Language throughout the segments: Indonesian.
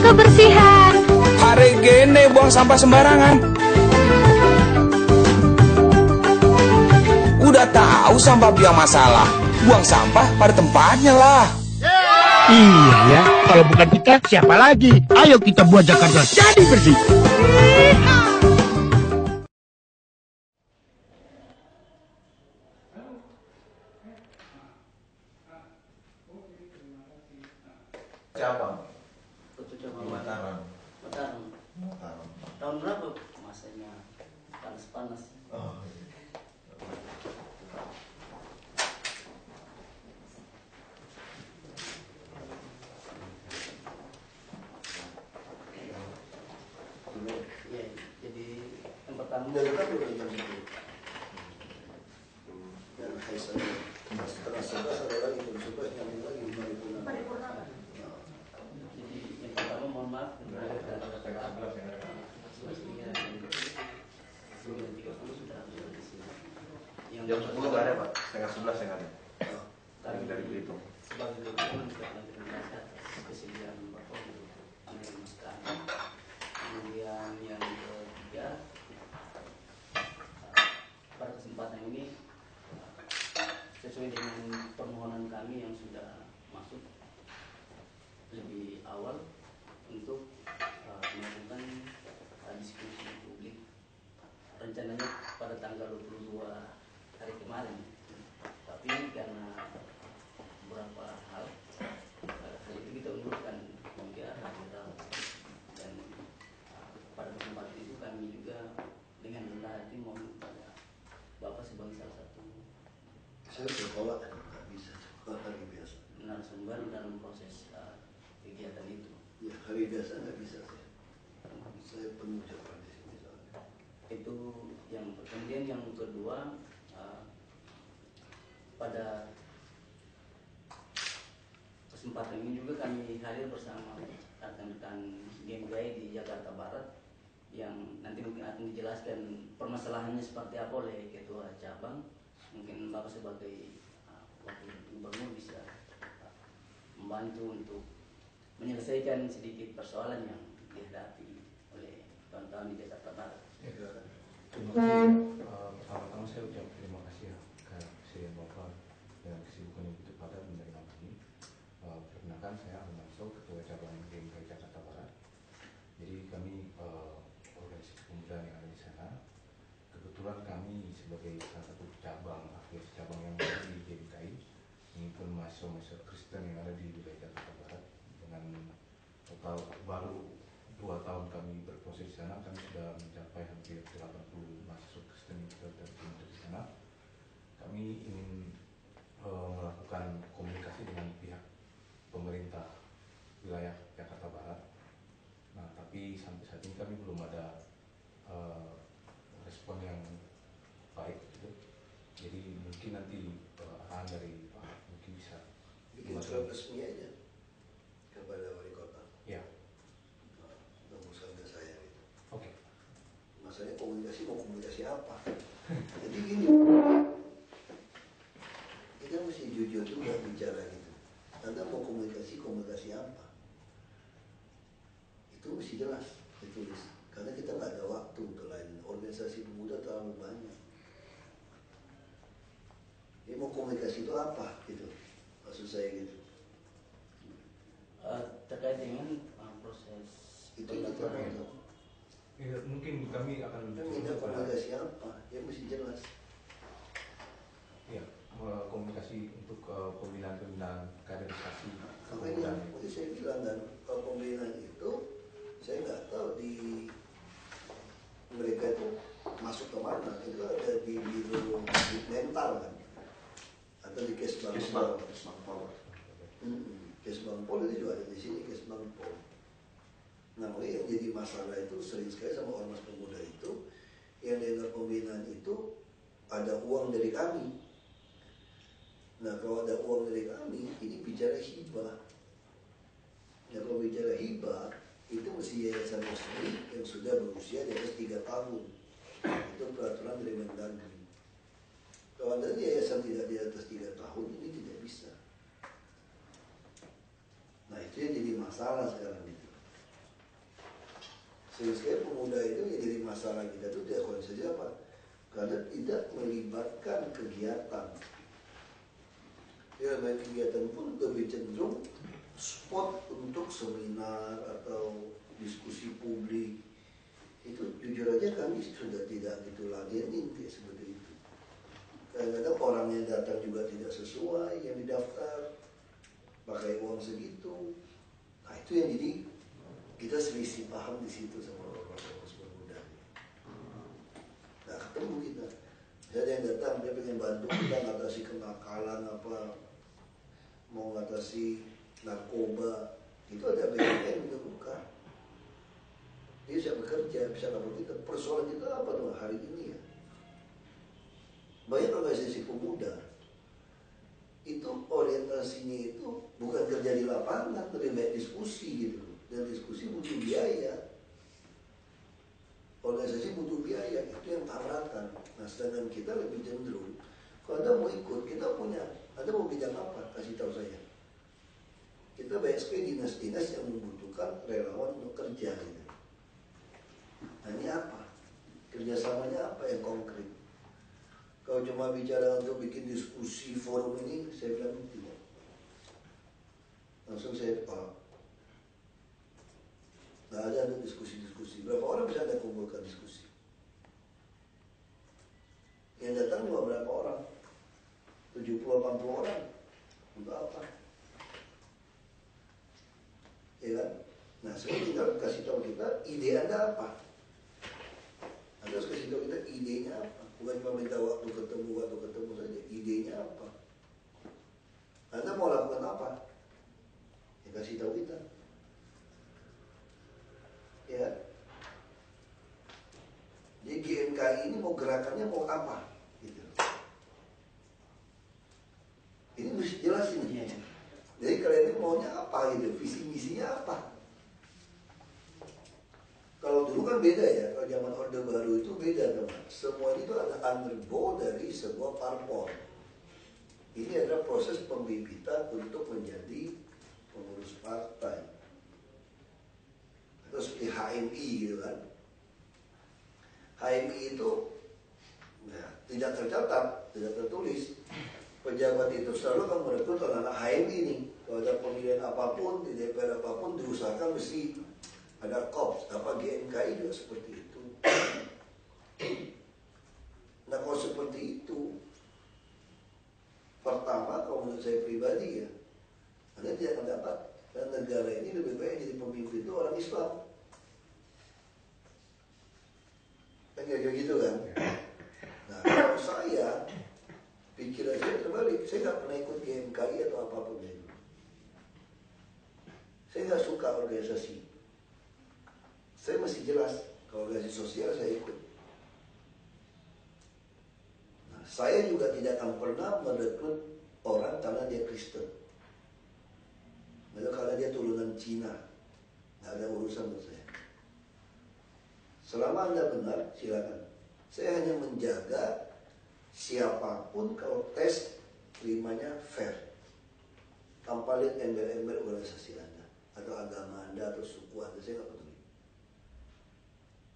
kebersihan. Hari gini buang sampah sembarangan. Udah tahu sampah biang masalah, buang sampah pada tempatnya lah. Iya ya, kalau bukan kita siapa lagi? Ayo kita buat Jakarta jadi bersih. Cabang Betul coba. Mataram. Mataram. Mataram. Tahun berapa masanya panas-panas? Oh, Iya, jadi yang pertama Udah dekat belum jam 10? Dan Haisal setelah sebelas ada lagi, jam 11 nyambung lagi paripurna. jadi yang pertama mohon maaf jam 10 nggak ada Pak, setengah 11 yang ada. kami Dari Belitung. sebagai dokumen juga nanti terima kasih kesediaan Bapak untuk meneruskan. Kemudian yang ketiga, pada kesempatan ini sesuai dengan permohonan kami yang sudah masuk lebih awal untuk melakukan diskusi publik rencananya pada tanggal 22 hari kemarin, tapi karena beberapa hal itu kita undurkan hingga hari Rabu. Dan pada kesempatan itu kami juga dengan rendah hati mohon kepada Bapak sebagai salah satu Saya sekolah nggak bisa, sekolah hari biasa. narasumber dalam proses kegiatan itu. Ya hari biasa nggak bisa saya. Saya penuh jadwal di sini soalnya. Itu yang kemudian yang kedua, pada kesempatan ini juga kami hadir bersama rekan-rekan GMGI di Jakarta Barat yang nanti mungkin akan dijelaskan permasalahannya seperti apa oleh ketua cabang. Mungkin Bapak sebagai wakil gubernur bisa membantu untuk menyelesaikan sedikit persoalan yang dihadapi oleh kawan-kawan di Jakarta Barat. Terima kasih. Pertama-tama saya ucap terima kasih ya ke Presiden Bapak dan kesibukan yang begitu padat menerima kami. Perkenalkan saya Ahmad Mansur, Ketua Cabang GMKI Jakarta Barat. Jadi kami organisasi pemuda yang ada di sana. Kebetulan kami sebagai salah satu cabang, afiliasi cabang yang ada di GMKI, menghimpun mahasiswa-mahasiswa Kristen yang ada di wilayah Jakarta Barat. Dengan total baru 2 tahun kami berproses di sana, kami sudah mencapai hampir 80 mahasiswa Kristen yang sudah terjun di sana. Kami ingin melakukan komunikasi dengan pihak pemerintah wilayah Jakarta Barat. Nah, tapi sampai saat ini kami belum ada respon yang baik gitu. Jadi mungkin nanti arahan dari Pak mungkin bisa Bikin surat resmi aja kepada wali kota. ya. Tembuskan ke saya gitu. Oke. Masalahnya komunikasi mau komunikasi apa? Jadi gini, kita mesti jujur juga bicara gitu. Anda mau komunikasi apa? Itu mesti jelas ditulis. Karena kita nggak ada waktu untuk lain. Organisasi pemuda terlalu banyak. Jadi mau komunikasi itu apa gitu? Maksud saya gitu. Terkait dengan proses Itu kita mau. Ya, mungkin kami akan Minta komunikasi apa? Ya mesti jelas. ya komunikasi untuk pembinaan kaderisasi. Makanya tadi saya bilang kan, kalau pembinaan itu saya nggak tahu di mereka itu masuk ke mana. Itu ada di biro mental kan, atau di Kesbang Pol. Kesbang Pol itu juga ada di sini, Kesbang Pol. Nah, yang jadi masalah itu sering sekali sama ormas pemuda itu, yang dengar pembinaan itu ada uang dari kami. Nah, kalau ada uang dari kami, ini bicara hibah. Nah, kalau bicara hibah, itu mesti yayasan resmi yang sudah berusia di atas 3 tahun. Itu peraturan dari Mendagri. Kalau ada yayasan tidak di atas 3 tahun, ini tidak bisa. Nah, itu yang jadi masalah sekarang itu. Sehingga sekali pemuda itu yang jadi masalah kita itu tidak konsisten apa? Karena tidak melibatkan kegiatan. Ya, baik kegiatan pun lebih cenderung spot untuk seminar atau diskusi publik. Itu jujur aja kami sudah tidak gitu ladenin kayak seperti itu. Kadang-kadang orang yang datang juga tidak sesuai yang didaftar, pakai uang segitu. Nah itu yang jadi kita selisih paham di situ sama orang-orang pemuda. Nah ketemu kita. Ada yang datang dia pengen bantu kita ngatasi kenakalan apa, mau ngatasi narkoba, itu ada BNN udah buka. Dia bisa bekerja, bisa lapor kita. Persoalan kita apa tuh hari ini ya? Banyak organisasi pemuda itu orientasinya itu bukan kerja di lapangan, lebih baik diskusi gitu. Dan diskusi butuh biaya. Organisasi butuh biaya, itu yang tabrakan. Nah sedangkan kita lebih cenderung, kalau Anda mau ikut, kita punya, Anda mau bidang apa? Kasih tahu saya. Kita BSP dinas-dinas yang membutuhkan relawan untuk kerja gitu. Nah ini apa? Kerjasamanya apa yang konkret? Kalau cuma bicara untuk bikin diskusi forum ini, saya bilang tidak. Langsung saya tolak. Nggak ada untuk diskusi-diskusi. Berapa orang bisa Anda kumpulkan diskusi? Yang datang cuma berapa orang? 70-80 orang. Untuk apa? Ya kan? Nah, sekarang tinggal kasih tahu kita ide Anda apa? Anda harus kasih tahu kita idenya apa? Bukan cuma minta waktu ketemu saja. Idenya apa? Anda mau lakukan apa? Ya kasih tahu kita. Ya. Jadi GMKI ini mau gerakannya mau apa? Gitu. Ini mesti jelas ini. Jadi kalian ini maunya apa gitu? Visi misinya apa? Kalau dulu kan beda ya, kalau zaman Orde Baru itu beda teman. Semua itu ada undergo dari sebuah parpol. Ini adalah proses pembibitan untuk menjadi pengurus partai. Atau seperti HMI gitu kan. HMI itu ya, tidak tercatat, tidak tertulis. Pejabat itu selalu kan merekrut anak HMI ini. Kalau ada pemilihan apapun, di DPR apapun, diusahakan mesti ada KOPS, apa GMKI juga seperti itu. Nah kalau seperti itu, pertama kalau menurut saya pribadi ya, Anda tidak akan dapat. Dan negara ini lebih baik jadi pemimpin itu orang Islam. Kan kayak gitu kan. Nah kalau saya, pikiran saya terbalik. Saya nggak pernah ikut GMKI atau apapun itu. Saya nggak suka organisasi. Saya masih jelas, kalau organisasi sosial saya ikut. Nah, saya juga tidak akan pernah merekrut orang karena dia Kristen. Lalu karena dia turunan Cina, nggak ada urusan buat saya. Selama Anda benar, silakan. Saya hanya menjaga siapapun kalau tes terimanya fair, tanpa lihat embel-embel organisasi Anda, atau agama Anda, atau suku Anda, saya nggak peduli.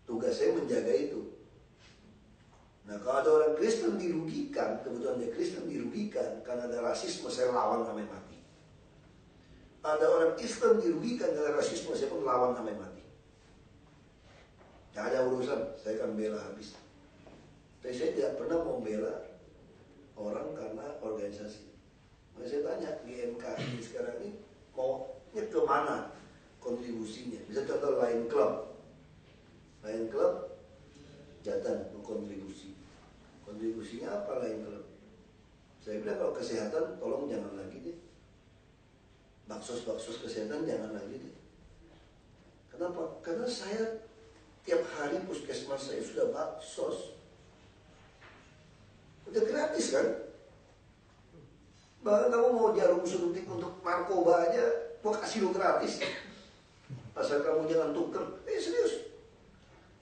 Tugas saya menjaga itu. Nah kalau ada orang Kristen dirugikan, kebetulan dia Kristen dirugikan karena ada rasisme, saya lawan sampai mati. Ada orang Islam dirugikan karena rasisme, saya pun lawan sampai mati. Tidak ada urusan, saya akan bela habis. Tapi saya tidak pernah membela orang karena organisasi. Nah, saya tanya GMKI sekarang ini maunya kemana kontribusinya? Bisa contoh Lion Club. Lion Club datang berkontribusi. Kontribusinya apa Lion Club? Saya bilang kalau kesehatan tolong jangan lagi deh. Baksos kesehatan jangan lagi deh. Kenapa? Karena saya tiap hari puskesmas saya sudah baksos. Udah gratis kan? Bahkan kamu mau jarum suntik untuk narkoba aja, gua kasih lu gratis. Asal kamu jangan tuker. Serius.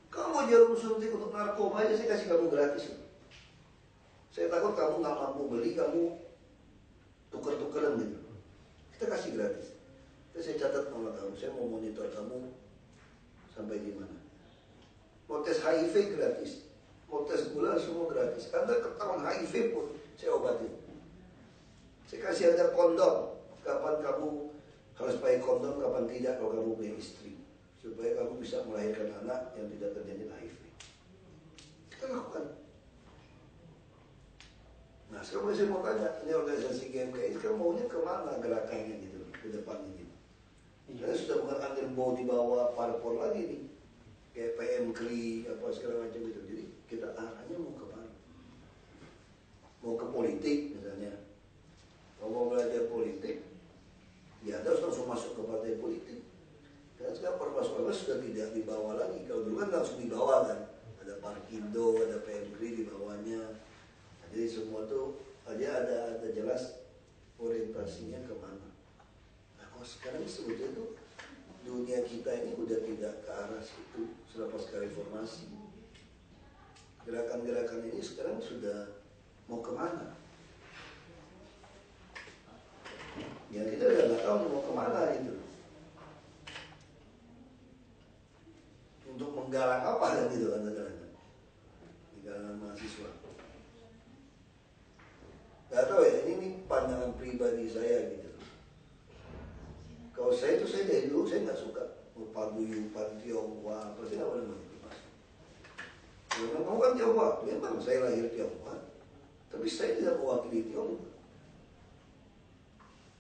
Kamu mau jarum suntik untuk narkoba aja saya kasih kamu gratis. Saya takut kamu nggak mampu beli, kamu tuker-tukeran gitu. Kita kasih gratis. Terus saya catat nama kamu, saya mau monitor kamu sampai di mana. Mau tes HIV gratis, mau tes gula semua gratis. Anda ketahuan HIV pun saya obatin. Saya kasih Anda kondom. Kapan kamu harus pakai kondom, kapan tidak kalau kamu punya istri, supaya kamu bisa melahirkan anak yang tidak terjadi HIV. Kita lakukan. Nah sekarang saya mau tanya, ini organisasi GMKI sekarang maunya kemana gerakannya gitu ke depan ini? Karena sudah bukan angin mau dibawa parpol lagi nih, kayak PM KRI apa segala macam gitu. Jadi kita arahnya mau kemana? Mau ke politik misalnya. Kalau mau belajar politik, ya Anda harus langsung masuk ke partai politik. Karena sekarang permasalahannya sudah tidak dibawa lagi. Kalau dulu kan langsung dibawa kan, ada Parkindo, ada PMKRI di bawahnya. Nah, jadi semua tuh aja ada jelas orientasinya kemana. Nah kalau sekarang sebetulnya tuh dunia kita ini udah tidak ke arah situ sudah pasca reformasi. Gerakan-gerakan ini sekarang sudah mau kemana? Ya kita udah nggak tahu mau kemana gitu. Untuk menggalang apa kan gitu kan kadang-kadang di kalangan mahasiswa. Gak tahu ya, ini pandangan pribadi saya gitu. Kalau saya dari dulu saya nggak suka paguyuban Tionghoa, pasti nggak boleh begitu mas. Memang kamu kan Tionghoa, memang saya lahir Tionghoa, tapi saya tidak mewakili Tionghoa.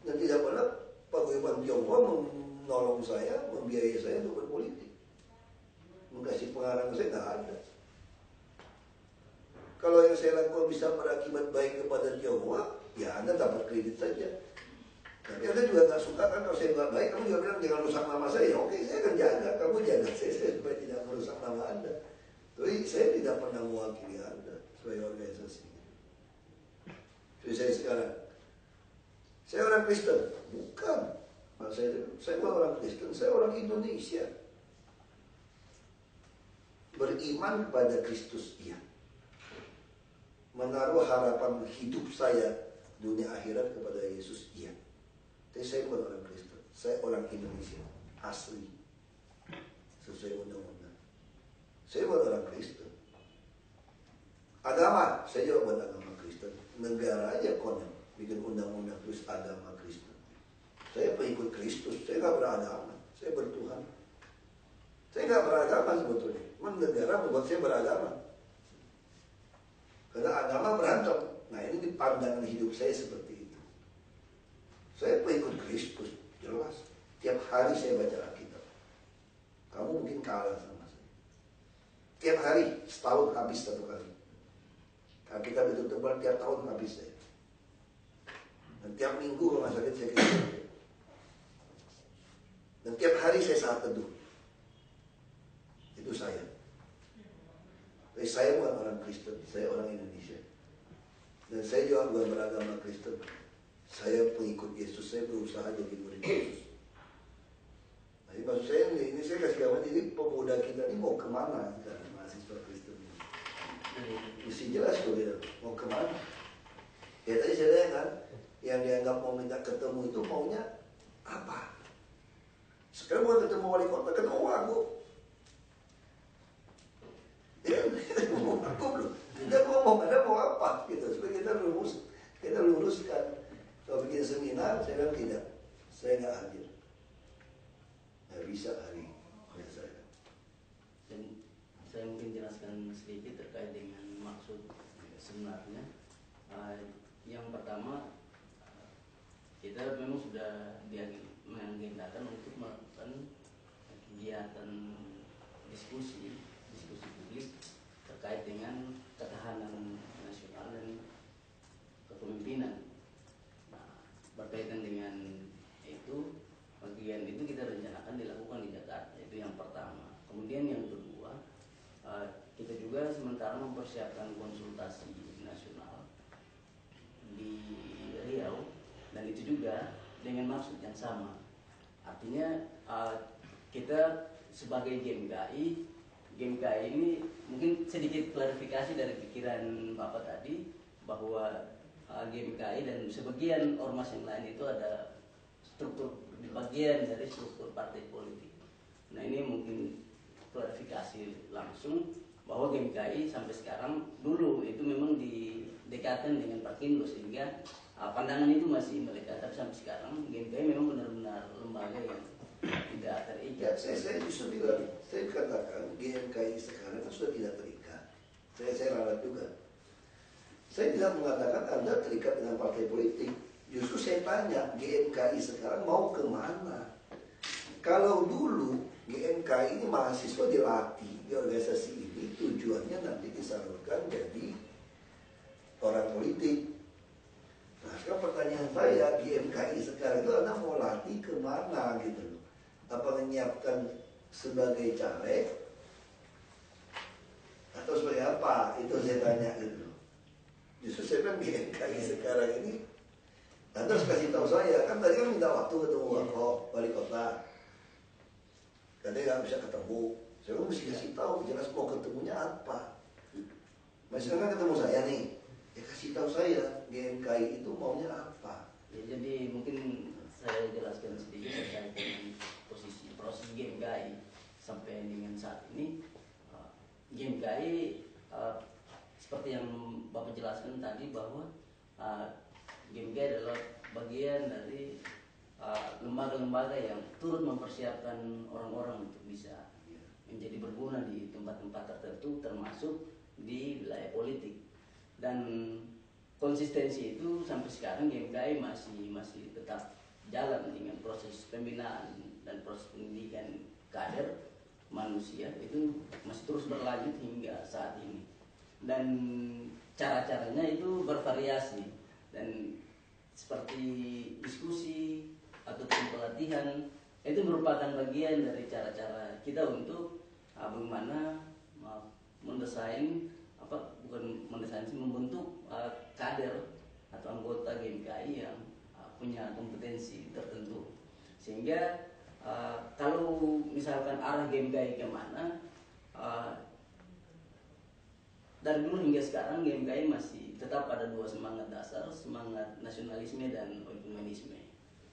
Dan tidak pernah paguyuban Tionghoa menolong saya, membiayai saya untuk berpolitik. Mengasih pengarang saya nggak ada. Kalau yang saya lakukan bisa berakibat baik kepada Tionghoa, ya Anda dapat kredit saja. Tapi Anda juga nggak suka kan kalau saya nggak baik, kamu juga bilang jangan rusak nama saya. Ya, oke, saya akan jaga, kamu jaga saya supaya tidak merusak nama Anda. Tapi saya tidak pernah mewakili Anda sebagai organisasi. Jadi saya sekarang, saya orang Kristen, bukan. Saya bukan orang Kristen, saya orang Indonesia. Beriman kepada Kristus, iya. Menaruh harapan hidup saya dunia akhirat kepada Yesus, iya. Tapi saya bukan orang Kristen, saya orang Indonesia asli sesuai undang-undang. Saya bukan orang Kristen. Agama, saya juga bukan agama Kristen. Negara aja konyol bikin undang-undang terus agama Kristen. Saya pengikut Kristus, saya nggak beragama, saya bertuhan. Saya nggak beragama sebetulnya, memang negara membuat saya beragama. Karena agama berantem. Nah ini di pandangan hidup saya seperti itu. Saya pengikut Kristus, jelas. Tiap hari saya baca Alkitab. Kamu mungkin kalah sama saya. Tiap hari, setahun habis satu kali. Alkitab itu tebal, tiap tahun habis saya. Dan tiap minggu kalau nggak sakit saya kirim. Dan tiap hari saya saat teduh. Itu saya. Tapi saya bukan orang Kristen, saya orang Indonesia. Dan saya juga bukan beragama Kristen. Saya pengikut Yesus, saya berusaha jadi murid Yesus. Nah, maksud saya ini saya kasih gambar, jadi pemuda kita ini mau kemana kita mahasiswa Kristen ini? Mesti jelas tuh gitu, mau kemana? Ya tadi saya lihat kan, yang dianggap mau minta ketemu itu maunya apa? Sekarang mau ketemu wali kota, ketemu aku. Ya, mau aku belum. Kita ngomong ada mau apa gitu, supaya kita luruskan. Kalau bikin seminar, saya bilang tidak, saya nggak hadir, nggak bisa hari saya. Dan saya mungkin jelaskan sedikit terkait dengan maksud sebenarnya. Yang pertama, kita memang sudah mengagendakan untuk melakukan kegiatan diskusi publik terkait dengan ketahanan nasional dan kepemimpinan. Nah, berkaitan dengan itu, bagian itu kita rencanakan dilakukan di Jakarta, itu yang pertama. Kemudian yang kedua, kita juga sementara mempersiapkan konsultasi nasional di Riau, dan itu juga dengan maksud yang sama. Artinya kita sebagai GMKI ini mungkin sedikit klarifikasi dari pikiran Bapak tadi bahwa GMKI dan sebagian ormas yang lain itu ada struktur bagian dari struktur partai politik. Nah ini mungkin klarifikasi langsung bahwa GMKI sampai sekarang dulu itu memang didekatkan dengan Perkindo sehingga pandangan itu masih melekat, tapi sampai sekarang GMKI memang benar-benar lembaga yang tidak terikat. Ya, saya justru bilang, saya katakan GMKI sekarang kan sudah tidak terikat. Saya ralat juga. Saya tidak mengatakan Anda terikat dengan partai politik. Justru saya tanya, GMKI sekarang mau kemana? Kalau dulu GMKI ini mahasiswa dilatih di organisasi ini, tujuannya nanti disalurkan jadi orang politik. Nah, sekarang pertanyaan saya, GMKI sekarang itu Anda mau latih kemana gitu loh? Apa menyiapkan sebagai caleg? Atau sebagai apa? Itu saya tanya gitu loh. Justru saya bilang GMKI sekarang ini, Anda harus kasih tahu saya. Kan tadi kan minta waktu ketemu wali kota. Katanya nggak bisa ketemu. Saya kan mesti kasih tahu, jelas mau ketemunya apa. Masih kan ketemu saya nih. Ya kasih tahu saya, GMKI itu maunya apa. Ya, jadi mungkin saya jelaskan sedikit terkait dengan proses GMKI sampai dengan saat ini. GMKI seperti yang Bapak jelaskan tadi bahwa GMKI adalah bagian dari lembaga-lembaga yang turut mempersiapkan orang-orang untuk bisa menjadi berguna di tempat-tempat tertentu, termasuk di wilayah politik. Dan konsistensi itu sampai sekarang GMKI masih tetap jalan dengan proses pembinaan dan proses pendidikan kader manusia itu masih terus berlanjut hingga saat ini. Dan cara-caranya itu bervariasi, dan seperti diskusi ataupun pelatihan itu merupakan bagian dari cara-cara kita untuk bagaimana mendesain membentuk kader atau anggota GMKI yang punya kompetensi tertentu, sehingga kalau misalkan arah GMKI kemana, dari dulu hingga sekarang GMKI masih tetap pada dua semangat dasar, semangat nasionalisme dan ekumenisme,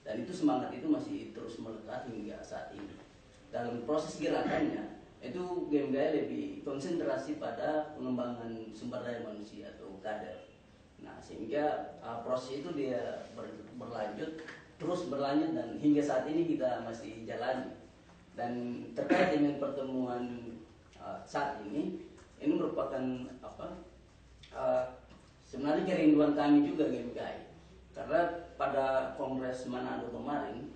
dan itu semangat itu masih terus melekat hingga saat ini. Dalam proses gerakannya itu GMKI lebih konsentrasi pada pengembangan sumber daya manusia atau kader. Nah, sehingga proses itu dia terus berlanjut dan hingga saat ini kita masih jalani. Dan terkait dengan pertemuan saat ini merupakan sebenarnya kerinduan kami juga GMKI, karena pada Kongres Manado kemarin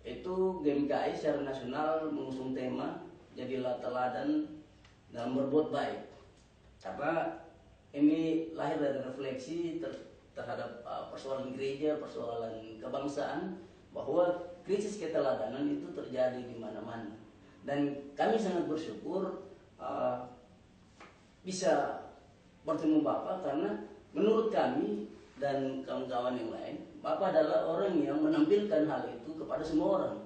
itu GMKI secara nasional mengusung tema jadilah teladan dalam berbuat baik, karena ini lahir dari refleksi terhadap persoalan gereja, persoalan kebangsaan, bahwa krisis keteladanan itu terjadi di mana-mana. Dan kami sangat bersyukur bisa bertemu Bapak, karena menurut kami dan kawan-kawan yang lain, Bapak adalah orang yang menampilkan hal itu kepada semua orang.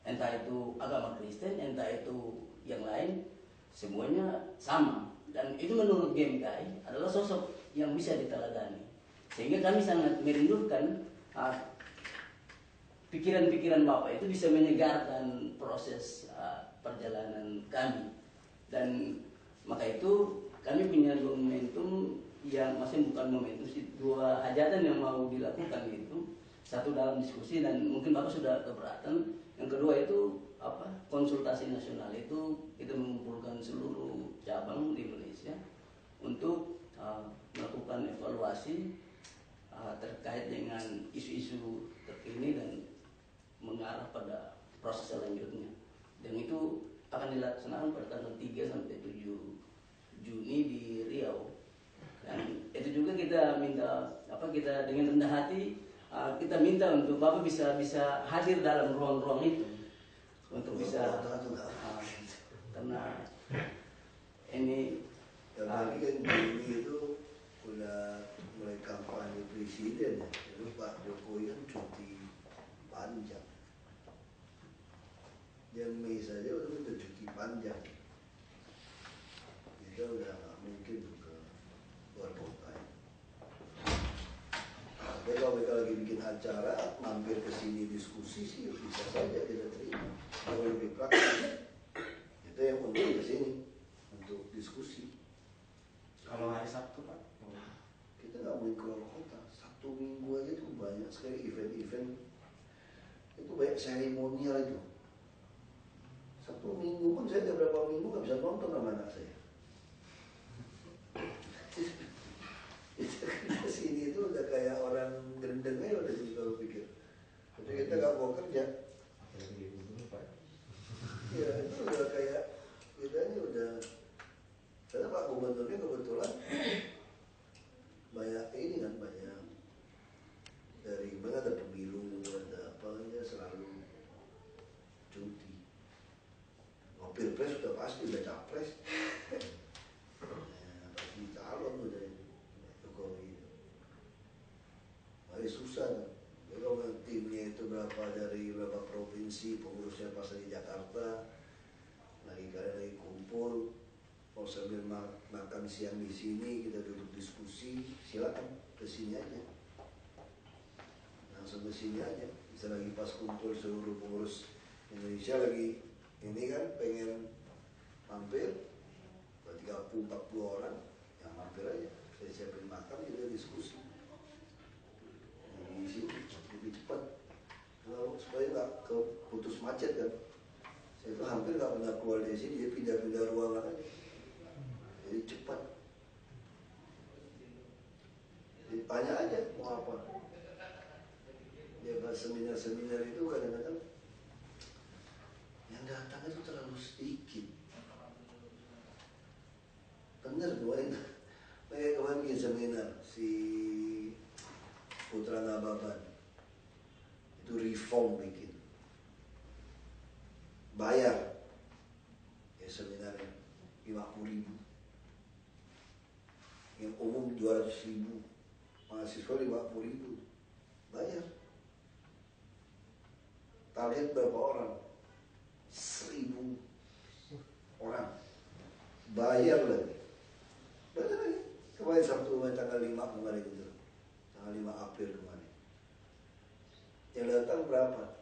Entah itu agama Kristen, entah itu yang lain, semuanya sama. Dan itu menurut GMKI adalah sosok yang bisa diteladani. Sehingga kami sangat merindukan pikiran-pikiran Bapak itu bisa menyegarkan proses perjalanan kami. Dan maka itu kami punya dua momentum yang masih bukan momentum sih, dua hajatan yang mau dilakukan itu. Satu dalam diskusi dan mungkin Bapak sudah keberatan. Yang kedua itu konsultasi nasional, itu kita mengumpulkan seluruh cabang di Indonesia untuk melakukan evaluasi terkait dengan isu-isu terkini dan mengarah pada proses selanjutnya. Dan itu akan dilaksanakan pada tanggal 3 sampai 7 Juni di Riau. Dan itu juga kita minta kita dengan rendah hati kita minta untuk Bapak bisa hadir dalam ruang-ruang itu untuk bisa karena ini lagi kan Juni itu udah mulai kampanye presiden ya. Jadi Pak Jokowi kan cuti panjang. Yang Mei saja udah cuti panjang. Kita udah nggak mungkin ke luar kota. Tapi kalau mereka lagi bikin acara, mampir ke sini diskusi sih bisa saja kita terima. Kalau lebih praktis, itu yang undang ke sini untuk diskusi. Kalau hari Sabtu Pak? Kita nggak mungkin keluar kota. Sabtu Minggu aja tuh banyak sekali event-event. Itu banyak seremonial itu. Sabtu Minggu pun saya udah berapa minggu nggak bisa nonton sama anak saya. Kita sini itu udah kayak orang gendeng aja udah sih kalau pikir. Tapi kita nggak mau kerja. Apalagi ibu dulu Pak. Ya itu udah kayak kita ini udah. Karena Pak Gubernurnya kebetulan banyak ini kan banyak dari mana ada pemilu ada apa aja selalu cuti. Mau pilpres sudah pasti udah capres. Pasti calon udah Jokowi. Masih susah kan. Kalau timnya itu berapa dari berapa provinsi pengurusnya pas di Jakarta lagi kalian lagi kumpul. Mau sambil makan siang di sini kita duduk diskusi, silakan ke sini aja. Langsung ke sini aja. Bisa lagi pas kumpul seluruh pengurus Indonesia lagi ini kan pengen mampir 30-40 orang yang mampir aja. Saya siapin makan kita diskusi. Di sini lebih cepat. Kalau supaya nggak putus macet kan. Saya tuh hampir nggak pernah keluar dari sini, dia pindah-pindah ruangan aja. Jadi cepat. Jadi tanya aja mau apa. Ya pas seminar-seminar itu kadang-kadang yang datang itu terlalu sedikit. Bener kemarin. Mereka kemarin bikin seminar si Putra Nababan itu reform bikin. Bayar ya seminarnya 50.000. Yang umum 200.000, mahasiswa 50.000, bayar. Target berapa orang? 1.000 orang, bayar lagi. Bayar lagi. Kemarin Sabtu tanggal 5 kemarin itu, tanggal 5 April kemarin. Yang datang berapa?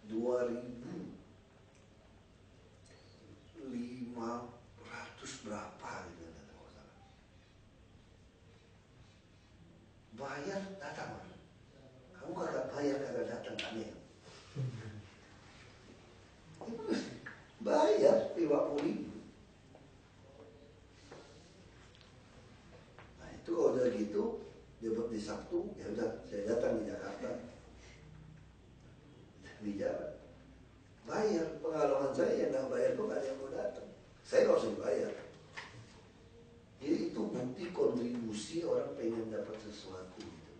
2.500 berapa gitu. Bayar datang. Kamu kagak bayar kagak datang aneh. Bayar 50.000. Nah itu kalau udah gitu dia di Sabtu ya udah saya datang di Jakarta bicara bayar. Pengalaman saya yang nggak bayar tuh nggak ada yang mau datang. Saya nggak usah bayar. Jadi itu bukti kontribusi orang pengen dapat sesuatu gitu.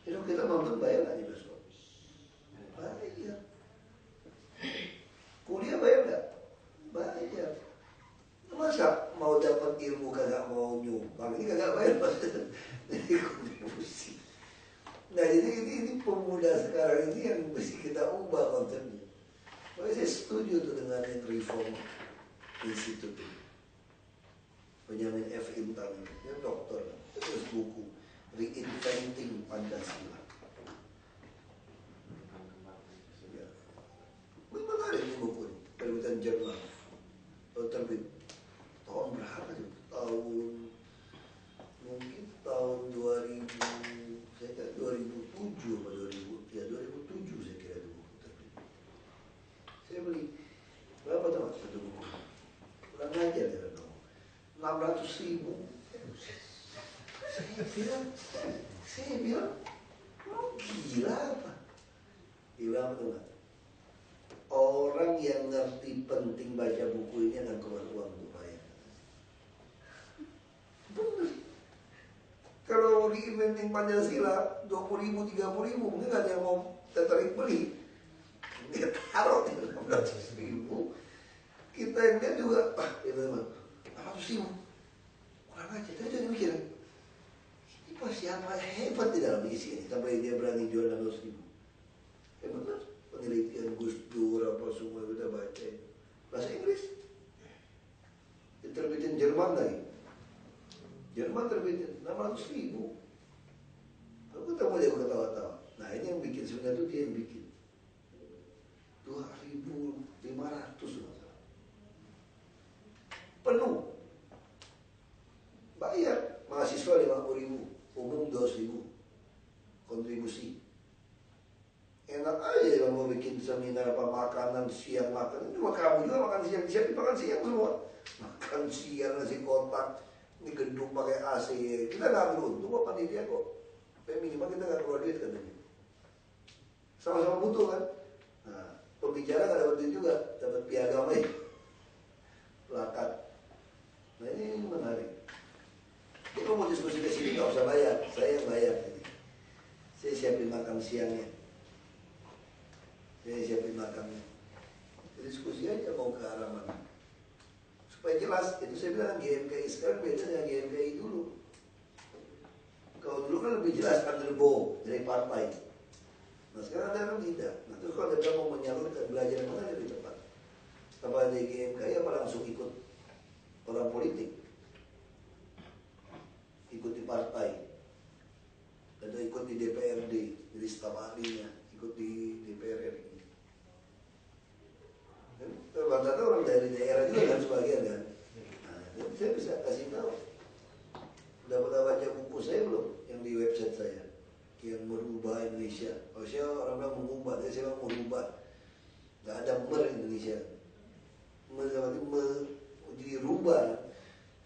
Jadi kita nonton bayar nggak nih besok? Bayar. Kuliah bayar nggak? Bayar. Masa mau dapat ilmu kagak mau nyumbang? Ini kagak bayar jadi kontribusi. Nah jadi ini pemuda sekarang ini yang mesti kita ubah konsepnya. Makanya saya setuju tuh dengan yang reform institut ini. Benjamin F. Intan, dia dokter, terus buku Reinventing Pancasila. Ya. Memang ada ini buku ini, terbitan Jerman, terbit tahun berapa tuh? Mungkin tahun 2000, saya kira 2007 atau 2000, ya 2007 saya kira itu buku terbit. Saya beli berapa tuh satu buku? Kurang ajar ya dong. 600.000. Saya bilang, lo gila apa? Dia bilang betul nggak? Orang yang ngerti penting baca buku ini akan keluar uang untuk bayar. Bener. Kalau Reinventing Pancasila 20.000, 30.000 mungkin nggak ada yang mau tertarik beli. Dia taruh di 600.000. Kita yang lihat juga, itu teman. 600.000 kurang aja, tapi jadi mikir ini pasti apa hebat di dalam isi ini sampai dia berani jual 600.000. Ya benar, penelitian Gus Dur apa semua kita baca bahasa Inggris. Diterbitin Jerman lagi, Jerman terbitin 600.000. Aku ketemu dia ketawa-tawa. Nah ini yang bikin sebenarnya itu dia yang bikin 2.500 masalah. penuh. Bayar mahasiswa 50.000, umum 200.000 kontribusi. Enak aja kalau mau bikin seminar apa makanan siang makan. Cuma kamu juga makan siang, siapa makan siang semua. Makan siang nasi kotak, ini gedung pakai AC. Kita nggak ambil untung kok panitia kok. Minimal kita nggak keluar duit katanya. Sama-sama butuh kan. Nah, pembicara nggak dapat duit juga, dapat piagam aja, plakat. Nah ini menarik. Jadi kalau mau diskusi ke sini nggak usah bayar, saya yang bayar. Jadi, saya siapin makan siangnya. Saya siapin makannya. Diskusi aja mau ke arah mana. Supaya jelas, itu saya bilang GMKI sekarang beda dengan GMKI dulu. Kalau dulu kan lebih jelas underbo dari partai. Nah sekarang ada kan tidak. Nah terus kalau ada mau menyalurkan belajar mana lebih tepat. Apa di GMKI apa langsung ikut orang politik, ikut di partai, atau ikut di DPRD, jadi staf ahlinya, ikut di DPR RI. Rata-rata orang dari daerah juga kan sebagian kan. Nah, jadi saya bisa kasih tahu. Udah pernah baca buku saya belum yang di website saya, yang merubah Indonesia. Kalau saya orang bilang mengubah, saya bilang merubah. Gak ada Indonesia. Dirubah.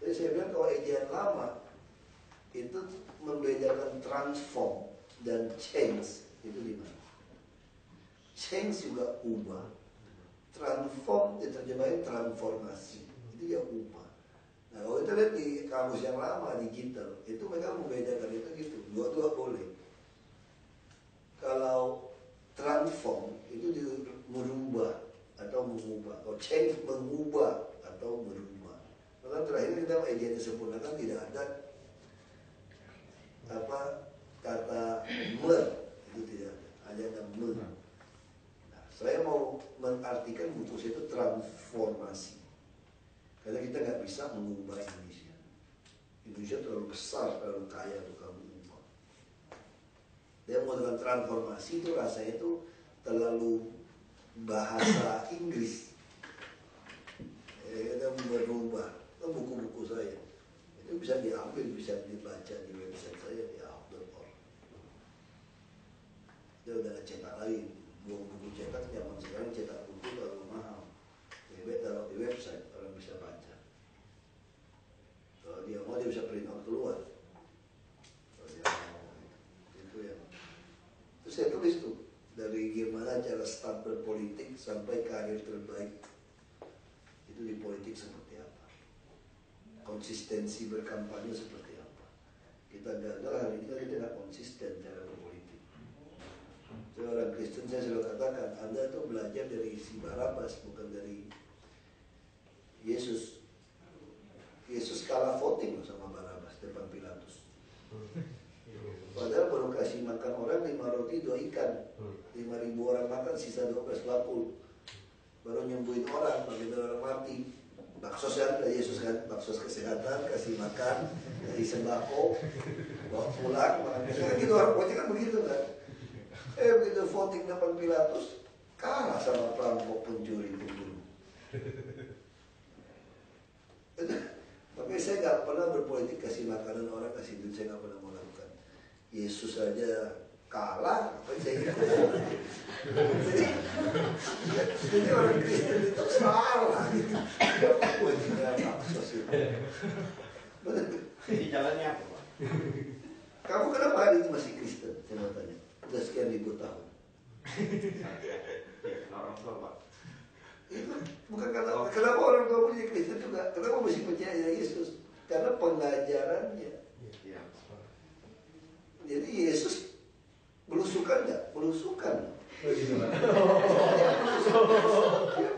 Jadi saya bilang kalau ejaan lama itu membedakan transform dan change itu di mana? Change juga ubah, transform diterjemahin transformasi, itu ya ubah. Nah kalau kita lihat di kamus yang lama digital itu mereka membedakan itu gitu, dua-dua boleh. Kalau transform itu merubah atau mengubah, kalau change mengubah atau merubah. Maka terakhir kita ejaan disempurnakan tidak ada apa kata itu tidak ada, hanya ada Nah, saya mau mengartikan butuh itu transformasi, karena kita nggak bisa mengubah Indonesia. Indonesia terlalu besar, terlalu kaya untuk kamu ubah. Dia mau dengan transformasi itu rasanya itu terlalu bahasa Inggris. Kita merubah. Itu buku-buku saya. Itu bisa diambil, bisa dibaca di website saya di ahok.org. Dia udah cetak lagi, buang buku cetak, zaman sekarang cetak buku terlalu mahal. Lebih taruh di website, orang bisa baca. Kalau dia mau dia bisa print out keluar. Kalau dia mau, itu ya. Terus saya tulis tuh dari gimana cara start berpolitik sampai karir terbaik itu di politik seperti apa. Konsistensi berkampanye seperti apa. Kita gagal hari ini kita tidak konsisten cara berpolitik. Jadi orang Kristen saya selalu katakan, Anda tuh belajar dari si Barabas bukan dari Yesus. Yesus kalah voting sama Barabas depan Pilatus. Padahal baru kasih makan orang 5 roti 2 ikan, 5.000 orang makan sisa 12 bakul. Baru nyembuhin orang, bagi orang mati. Baksos kan, Yesus kan, baksos kesehatan, kasih makan, kasih sembako, bawa pulang, makan kesehatan. Gitu orang politik kan begitu kan. Begitu voting depan Pilatus, kalah sama perampok, pencuri, pembunuh. Makanya saya nggak pernah berpolitik kasih makanan orang, kasih duit, saya nggak pernah melakukan. Yesus aja kalah, apa saya ikut? Jadi orang Kristen itu salah. Di jalannya apa, Pak? Kamu kenapa hari ini masih Kristen? Saya mau tanya. Udah sekian ribu tahun. Orang tua, Pak. Itu bukan kenapa orang tua punya Kristen juga. Kenapa mesti percaya Yesus? Karena pengajarannya. Iya. Jadi Yesus belusukan nggak? Belusukan. Dia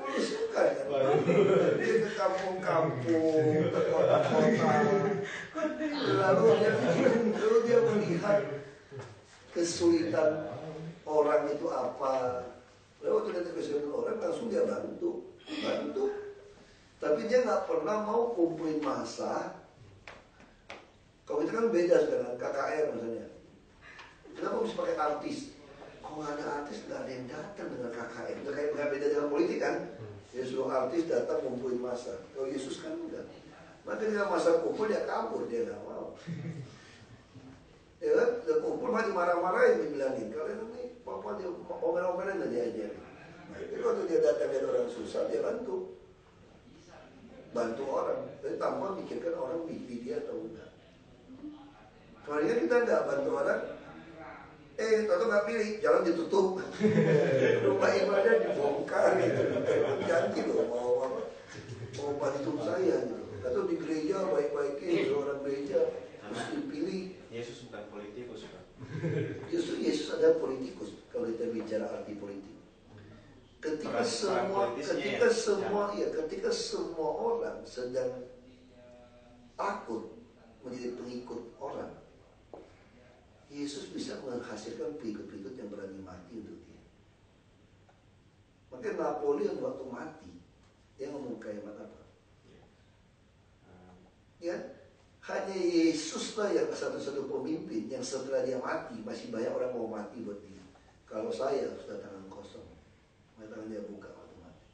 belusukan kan? Dia ke kampung-kampung, ke kota-kota. Lalu dia melihat kesulitan orang itu apa. Lalu waktu dia kesulitan orang langsung dia bantu. Tapi dia nggak pernah mau kumpulin massa. Kalau itu kan beda sekarang, KKR misalnya. Kenapa mesti pakai artis? Kalau nggak ada artis, nggak ada yang datang dengan KKR. Itu kayak beda dengan politik kan? Dia suruh artis datang ngumpulin masa. Kalau Yesus kan enggak. Maka dia masa kumpul dia kabur, dia nggak mau. Ya kan, udah kumpul mati marah-marahin dibilangin. Kalian ini papa dia omer-omeran nggak diajarin. Nah itu waktu dia datang lihat orang susah dia bantu orang. Tapi tanpa mikirkan orang pilih dia atau enggak. Soalnya kita nggak bantu orang. Toto nggak pilih, jalan ditutup, rumah ibadah dibongkar gitu. Ganti loh mau bantu saya gitu. Atau di gereja baik-baikin orang gereja harus dipilih. Yesus bukan politikus, Pak. Justru Yesus adalah politikus kalau kita bicara arti politik. Ketika semua orang sedang takut menjadi pengikut orang, Yesus bisa menghasilkan pengikut-pengikut yang berani mati untuk dia. Makanya Napoleon waktu mati, dia ngomong kalimat apa? Ya, hanya Yesuslah yang satu-satu pemimpin yang setelah dia mati masih banyak orang mau mati buat dia. Kalau saya sudah tangan kosong, tangan dia buka waktu mati.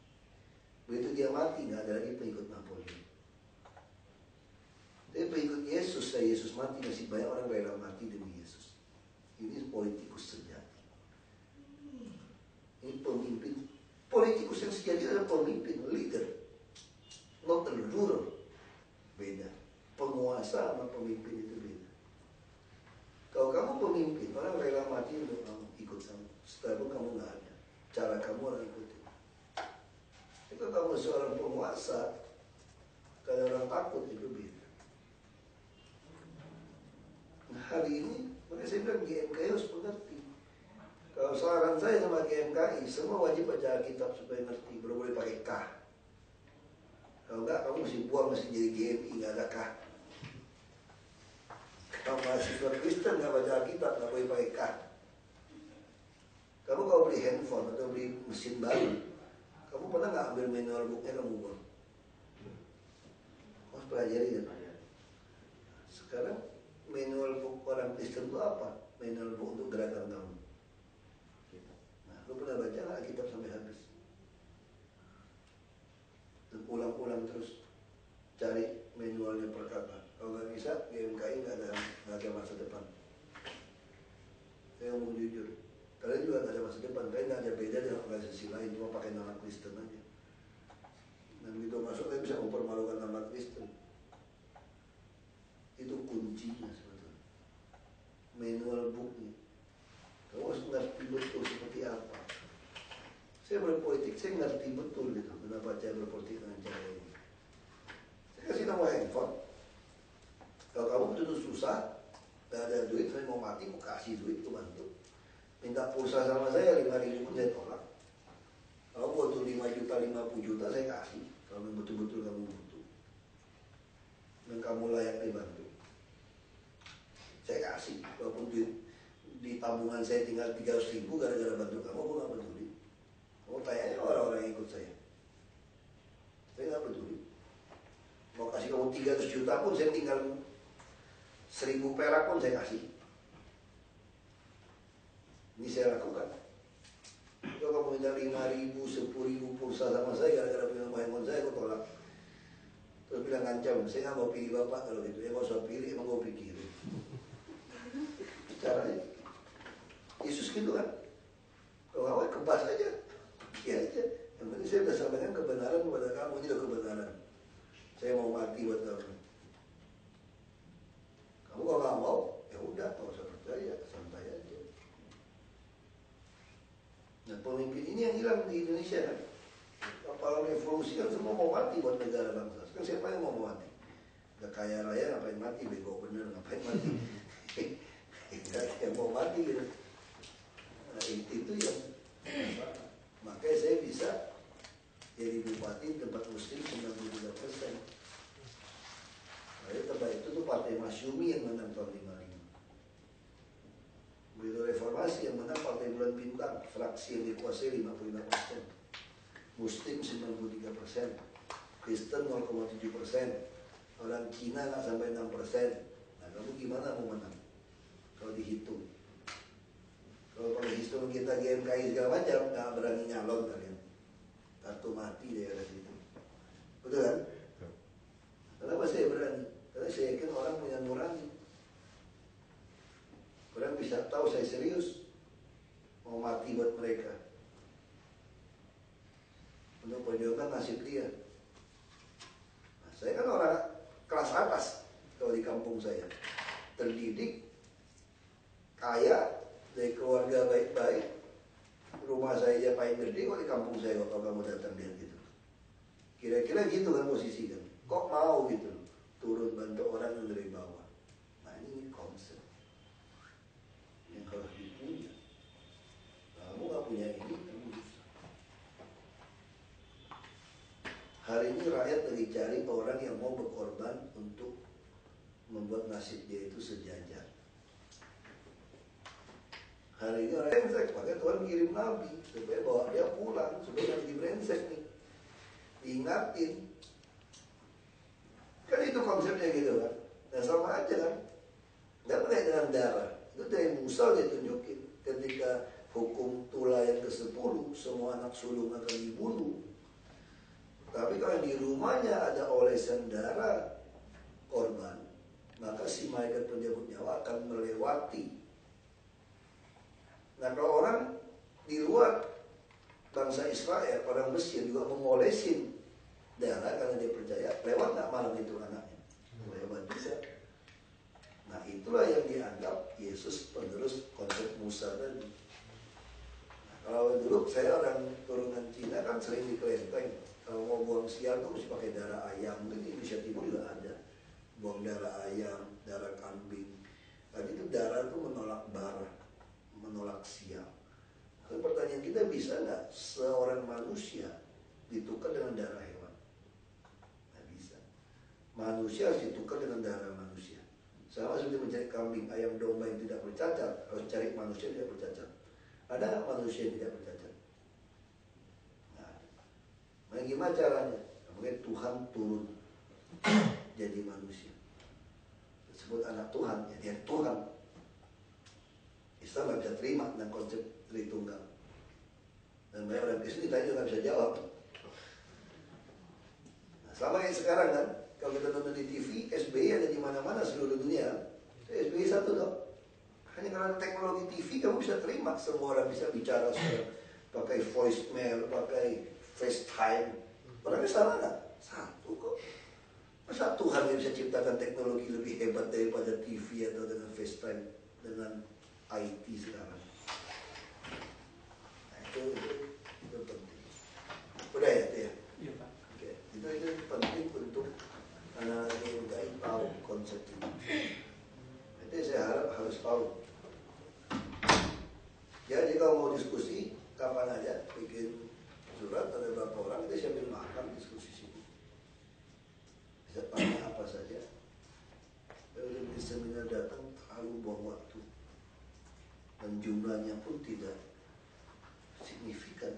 Begitu dia mati nggak ada lagi pengikut Napoleon. Tapi pengikut Yesus, saya Yesus mati masih banyak orang rela mati demi Yesus. Ini politikus sejati. Ini pemimpin. Politikus yang sejati adalah pemimpin, leader, not a ruler. Beda. Penguasa sama pemimpin itu beda. Kalau kamu pemimpin, orang rela mati untuk kamu, ikut kamu. Setelah pun kamu nggak ada, cara kamu orang ikutin. Itu kamu seorang penguasa, kalau orang takut itu beda. Nah, hari ini, makanya saya bilang GMKI harus mengerti. Kalau saran saya sama GMKI, semua wajib baca Alkitab supaya ngerti, baru boleh pakai K. Kalau enggak, kamu mesti buang, mesti jadi GMI, nggak ada K. Kalau mahasiswa Kristen nggak baca Alkitab, nggak boleh pakai K. Kamu kalau beli handphone atau beli mesin baru, kamu pernah nggak ambil manual booknya kamu buang? Harus pelajari ya. Sekarang manual book orang Kristen itu apa? Manual book untuk gerakan kamu. Nah, lu pernah baca nggak Alkitab sampai habis? Dan ulang-ulang terus cari manualnya per kata. Kalau nggak bisa, GMKI nggak ada masa depan. Saya ngomong jujur, kalian juga nggak ada masa depan. Kalian nggak ada beda dengan organisasi lain, cuma pakai nama Kristen aja. Dan begitu masuk, kalian bisa mempermalukan nama Kristen. Itu kuncinya sebetulnya. Manual booknya. Kamu harus ngerti betul seperti apa. Saya berpolitik, saya ngerti betul gitu. Kenapa saya berpolitik dengan cara ini. Saya kasih nomor handphone. Kalau kamu betul susah, gak ada duit, saya mau mati, mau kasih duit, aku bantu. Minta pulsa sama saya 5.000 pun saya tolak. Kalau butuh 5 juta, 50 juta saya kasih. Kalau betul-betul kamu butuh. Dan kamu layak dibantu. Saya kasih. Walaupun di tabungan saya tinggal 300.000 gara-gara bantu kamu, aku gak peduli. Mau tanya orang-orang yang ikut saya. Saya gak peduli. Mau kasih kamu 300 juta pun saya tinggal 1.000 perak pun saya kasih. Ini saya lakukan. Kalau kamu minta 5.000, 10.000 pulsa sama saya gara-gara punya handphone saya, aku tolak. Terus bilang ngancam, saya nggak mau pilih bapak kalau gitu. Ya nggak usah pilih, emang gue pikirin. Caranya Yesus gitu kan. Kalau awal kebas aja, ya aja. Yang penting saya sudah sampaikan kebenaran kepada kamu, ini adalah kebenaran. Saya mau mati buat kamu. Kamu kalau nggak mau, ya udah, nggak usah percaya, santai aja. Nah, pemimpin ini yang hilang di Indonesia kan. Kalau revolusi kan semua mau mati buat negara bangsa. Sekarang siapa yang mau mati? Udah kaya raya ngapain mati, bego bener ngapain mati. Yang mau mati gitu. Nah, itu yang makanya saya bisa jadi bupati tempat muslim 93%. Nah, tempat itu tuh Partai Masyumi yang menang tahun 55. Begitu reformasi yang menang Partai Bulan Bintang, fraksi yang dikuasai 55%. Muslim 93%, Kristen 0,7%, orang Cina nggak sampai 6%. Nah, kamu gimana mau menang? Kalau dihitung, kalau pakai hitung kita GMKI segala macam, nggak berani nyalon kalian. Kartu atau mati di daerah situ. Betul kan? Kenapa saya berani? Karena saya yakin orang punya nurani. Orang bisa tahu saya serius mau mati buat mereka untuk perjuangkan nasib dia. Nah, saya kan orang kelas atas kalau di kampung saya, terdidik, kaya, dari keluarga baik-baik, rumah saya aja paling gede kok di kampung saya kalau kamu datang lihat gitu. Kira-kira gitu kan posisi kan. Kok mau gitu turun bantu orang yang dari bawah. Nah ini konsep yang harus dipunya. Kamu gak punya ini, kamu susah. Hari ini rakyat lagi cari orang yang mau berkorban untuk membuat nasib dia itu sejajar. Hari ini orang brengsek, makanya Tuhan kirim Nabi supaya bawa dia pulang, supaya nggak jadi brengsek nih. Diingatin. Kan itu konsepnya gitu kan. Nah sama aja kan. Nggak pakai dengan darah. Itu dari Musa dia tunjukin. Ketika hukum Tula yang ke-10, semua anak sulung akan dibunuh. Tapi kalau di rumahnya ada olesan darah korban, maka si malaikat penjemput nyawa akan melewati. Nah kalau orang di luar bangsa Israel, orang Mesir juga mengolesin darah karena dia percaya, lewat nggak malam itu anaknya? Lewat juga. Nah itulah yang dianggap Yesus penerus konsep Musa tadi. Nah, kalau dulu saya orang turunan Cina kan sering di kelenteng. Kalau mau buang sial tuh mesti pakai darah ayam. Mungkin di Indonesia Timur juga ada. Buang darah ayam, darah kambing. Tadi itu darah itu menolak bara, menolak sial. Lalu pertanyaan kita, bisa nggak seorang manusia ditukar dengan darah hewan? Nggak bisa. Manusia harus ditukar dengan darah manusia. Sama seperti mencari kambing, ayam, domba yang tidak bercacat, harus cari manusia yang tidak bercacat. Ada nggak manusia yang tidak bercacat? Nah, gimana caranya? Mungkin Tuhan turun jadi manusia. Disebut anak Tuhan, ya dia Tuhan. Islam nggak bisa terima dengan konsep Tritunggal. Dan banyak orang Kristen ditanya nggak bisa jawab. Nah, sama kayak sekarang kan, kalau kita nonton di TV, SBY ada di mana-mana seluruh dunia. SBY satu dong. Hanya karena teknologi TV kamu bisa terima, semua orang bisa bicara sekarang, pakai voicemail, pakai FaceTime. Orangnya salah nggak? Satu kok. Masa Tuhan yang bisa ciptakan teknologi lebih hebat daripada TV atau dengan FaceTime, dengan IT sekarang? Nah, itu penting. Udah ya, itu ya? Iya Pak. Oke. Itu penting untuk anak-anak yang nggak tahu konsep ini. Itu saya harap harus tahu. Jadi kalau mau diskusi, kapan aja bikin surat, ada berapa orang, kita sambil makan diskusi sini. Bisa tanya apa saja. Kalau di seminar datang terlalu buang waktu. Dan jumlahnya pun tidak signifikan.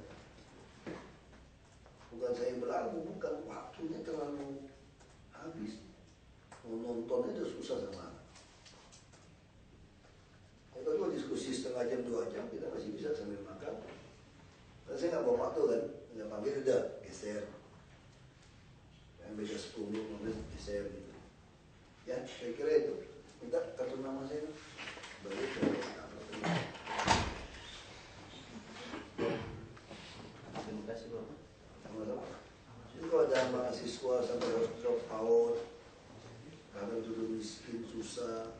Bukan saya belagu, bukan, waktunya terlalu habis. Mau nonton itu susah sama anak. Ya, kalau diskusi setengah jam, 2 jam, kita masih bisa sambil makan. Dan saya nggak bawa waktu kan, nggak panggil udah geser. Yang beda 10 menit geser gitu. Ya, saya kira itu. Minta kartu nama saya. Baru Terima kasih Bapak. sama-sama. Jadi kalau ada mahasiswa sampai harus drop out, karena duduk miskin susah,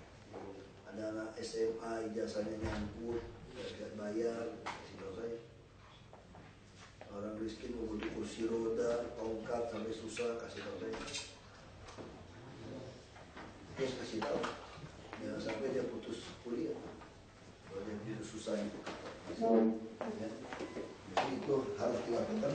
ada anak SMA ijazahnya nyangkut, nggak bayar, kasih tahu saya. Orang miskin mau beli kursi roda, tongkat sampai susah, kasih tahu saya. Terus kasih tahu, jangan sampai dia putus kuliah, kalau dia putus susah itu. Ya. Jadi itu harus dilakukan.